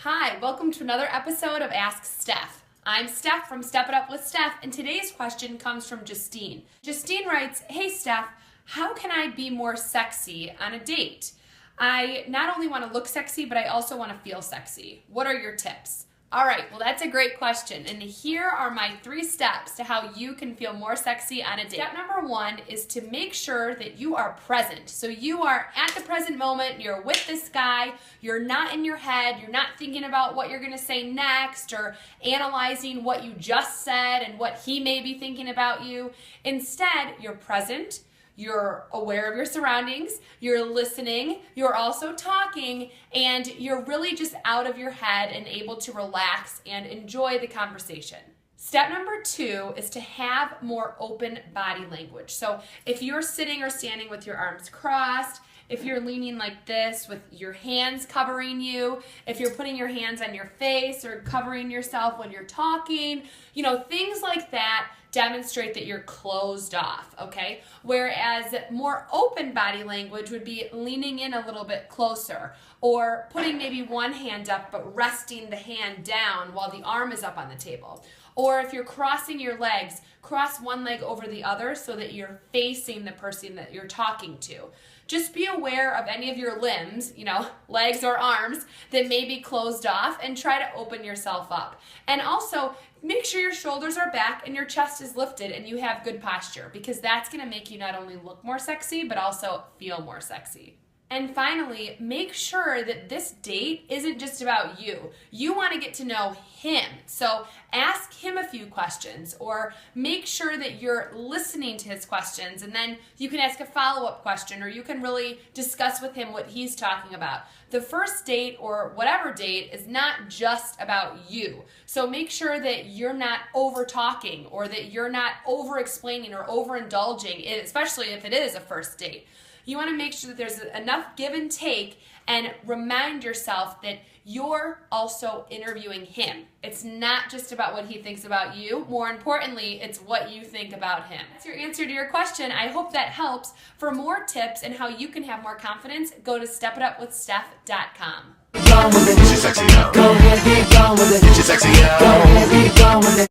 Hi, welcome to another episode of Ask Steph. I'm Steph from Step It Up with Steph, and today's question comes from Justine. Justine writes, "Hey Steph, how can I be more sexy on a date? I not only want to look sexy, but I also want to feel sexy. What are your tips?" All right, well, that's a great question. And here are my 3 steps to how you can feel more sexy on a date. Step number 1 is to make sure that you are present. So you are at the present moment, you're with this guy, you're not in your head, you're not thinking about what you're gonna say next or analyzing what you just said and what he may be thinking about you. Instead, you're present. You're aware of your surroundings, you're listening, you're also talking, and you're really just out of your head and able to relax and enjoy the conversation. Step number 2 is to have more open body language. So if you're sitting or standing with your arms crossed, if you're leaning like this with your hands covering you, if you're putting your hands on your face or covering yourself when you're talking, things like that demonstrate that you're closed off, okay? Whereas more open body language would be leaning in a little bit closer or putting maybe one hand up but resting the hand down while the arm is up on the table. Or if you're crossing your legs, cross one leg over the other so that you're facing the person that you're talking to. Just be aware of any of your limbs, legs or arms, that may be closed off and try to open yourself up. And also, make sure your shoulders are back and your chest is lifted and you have good posture, because that's going to make you not only look more sexy, but also feel more sexy. And finally, make sure that this date isn't just about you. You want to get to know him. So ask him a few questions or make sure that you're listening to his questions, and then you can ask a follow-up question or you can really discuss with him what he's talking about. The first date or whatever date is not just about you. So make sure that you're not over-talking or that you're not over-explaining or over-indulging, especially if it is a first date. You want to make sure that there's enough give and take, and remind yourself that you're also interviewing him. It's not just about what he thinks about you. More importantly, it's what you think about him. That's your answer to your question. I hope that helps. For more tips and how you can have more confidence, go to stepitupwithsteph.com.